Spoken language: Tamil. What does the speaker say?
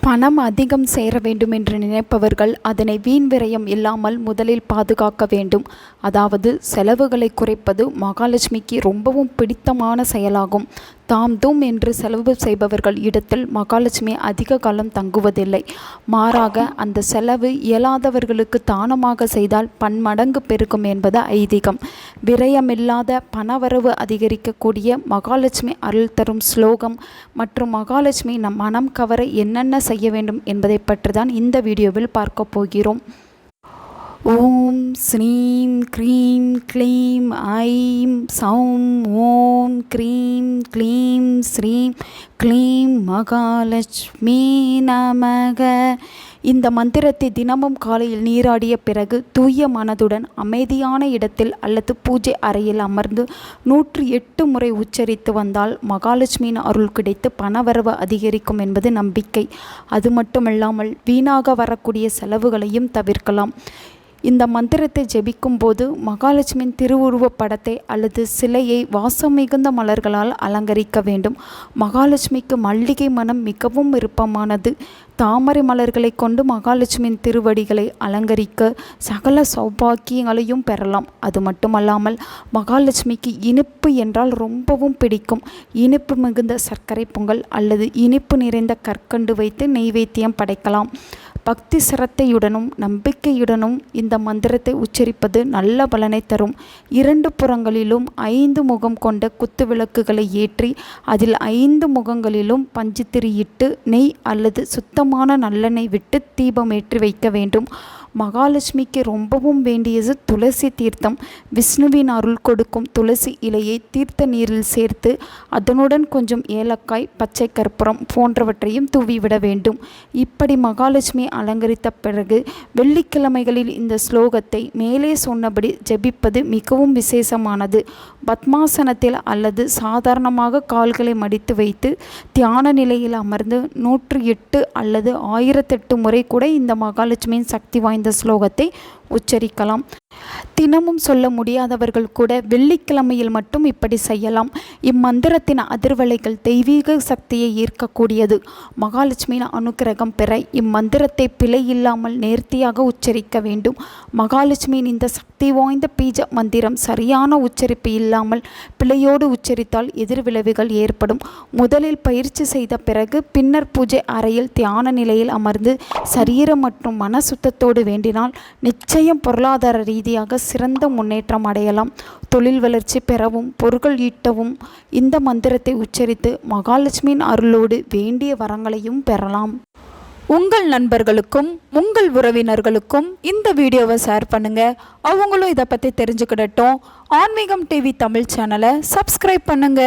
பணம் அதிகம் சேர வேண்டும் என்று நினைப்பவர்கள் அதனை வீண் விரயம் இல்லாமல் முதலில் பாதுகாக்க வேண்டும். அதாவது செலவுகளை குறைப்பது மகாலட்சுமிக்கு ரொம்பவும் பிடித்தமான செயலாகும். தாம் தூம் என்று செலவு செய்பவர்கள் இடத்தில் மகாலட்சுமி அதிக காலம் தங்குவதில்லை. மாறாக அந்த செலவு இயலாதவர்களுக்கு தானமாக செய்தால் பன்மடங்கு பெருகும் என்பது ஐதீகம். விரயமில்லாத பணவரவு அதிகரிக்கக்கூடிய மகாலட்சுமி அருள் தரும் ஸ்லோகம் மற்றும் மகாலட்சுமி நம் மனம் கவர என்னென்ன செய்ய வேண்டும் என்பதை பற்றி தான் இந்த வீடியோவில் பார்க்க போகிறோம். ஓம் ஸ்ரீம் க்ரீம் க்ளீம் ஐம் சௌம் ஓம் க்ரீம் க்ளீம் ஸ்ரீம் க்ளீம் மகாலட்சுமி நமக. இந்த மந்திரத்தை தினமும் காலையில் நீராடிய பிறகு தூய மனதுடன் அமைதியான இடத்தில் அல்லது பூஜை அறையில் அமர்ந்து 108 முறை உச்சரித்து வந்தால் மகாலட்சுமியின் அருள் கிடைத்து பணவரவு அதிகரிக்கும் என்பது நம்பிக்கை. அது மட்டுமல்லாமல் வீணாக வரக்கூடிய செலவுகளையும் தவிர்க்கலாம். இந்த மந்திரத்தை ஜெபிக்கும் போது மகாலட்சுமியின் திருவுருவப் படத்தை அல்லது சிலையை வாசம் மிகுந்த மலர்களால் அலங்கரிக்க வேண்டும். மகாலட்சுமிக்கு மல்லிகை மனம் மிகவும் விருப்பமானது. தாமரை மலர்களை கொண்டு மகாலட்சுமியின் திருவடிகளை அலங்கரிக்க சகல சௌபாக்கியங்களையும் பெறலாம். அது மட்டுமல்லாமல் மகாலட்சுமிக்கு இனிப்பு என்றால் ரொம்பவும் பிடிக்கும். இனிப்பு மிகுந்த சர்க்கரை பொங்கல் அல்லது இனிப்பு நிறைந்த கற்கண்டு வைத்து நெய்வேத்தியம் படைக்கலாம். பக்தி சிரத்தையுடனும் நம்பிக்கையுடனும் இந்த மந்திரத்தை உச்சரிப்பது நல்ல பலனை தரும். 2 புறங்களிலும் 5 முகம் கொண்ட குத்து விளக்குகளை ஏற்றி அதில் 5 முகங்களிலும் பஞ்சுத்திரியிட்டு நெய் அல்லது சுத்தமான நல்லெண்ணெய் விட்டு தீபம் ஏற்றி வைக்க வேண்டும். மகாலட்சுமிக்கு ரொம்பவும் வேண்டியது துளசி தீர்த்தம். விஷ்ணுவின் அருள் கொடுக்கும் துளசி இலையை தீர்த்த நீரில் சேர்த்து அதனுடன் கொஞ்சம் ஏலக்காய், பச்சை கற்பூரம் போன்றவற்றையும் தூவிவிட வேண்டும். இப்படி மகாலட்சுமி அலங்கரித்த பிறகு வெள்ளிக்கிழமைகளில் இந்த ஸ்லோகத்தை மேலே சொன்னபடி ஜெபிப்பது மிகவும் விசேஷமானது. பத்மாசனத்தில் அல்லது சாதாரணமாக கால்களை மடித்து வைத்து தியான நிலையில் அமர்ந்து 108 அல்லது 1008 முறை கூட இந்த மகாலட்சுமியின் சக்தி வாய்ந்த ஸ்லோகத்தை உச்சரிக்கலாம். தினமும் சொல்ல முடியாதவர்கள் கூட வெள்ளிக்கிழமையில் மட்டும் இப்படி செய்யலாம். இம்மந்திரத்தின் அதிர்வலைகள் தெய்வீக சக்தியை ஈர்க்கக்கூடியது. மகாலட்சுமியின் அனுக்கிரகம் பெற இம்மந்திரத்தை பிழை இல்லாமல் நேர்த்தியாக உச்சரிக்க வேண்டும். மகாலட்சுமியின் இந்த சக்தி வாய்ந்த பீஜ மந்திரம் சரியான உச்சரிப்பு இல்லாமல் பிழையோடு உச்சரித்தால் எதிர்விளைவுகள் ஏற்படும். முதலில் பயிற்சி செய்த பிறகு பின்னர் பூஜை அறையில் தியான நிலையில் அமர்ந்து சரீர மற்றும் மன சுத்தத்தோடு வேண்டினால் நிச்சயம் பொருளாதார ரீதியாக சிறந்த முன்னேற்றம் அடையலாம். தொழில் வளர்ச்சி பெறவும் பொருட்கள் ஈட்டவும் இந்த மந்திரத்தை உச்சரித்து மகாலட்சுமியின் அருளோடு வேண்டிய வரங்களையும் பெறலாம். உங்கள் நண்பர்களுக்கும் உங்கள் உறவினர்களுக்கும் இந்த வீடியோவை ஷேர் பண்ணுங்க. அவங்களும் இதை பற்றி தெரிஞ்சுக்கிடட்டும். ஆன்மீகம் டிவி தமிழ் சேனலை சப்ஸ்கிரைப் பண்ணுங்க.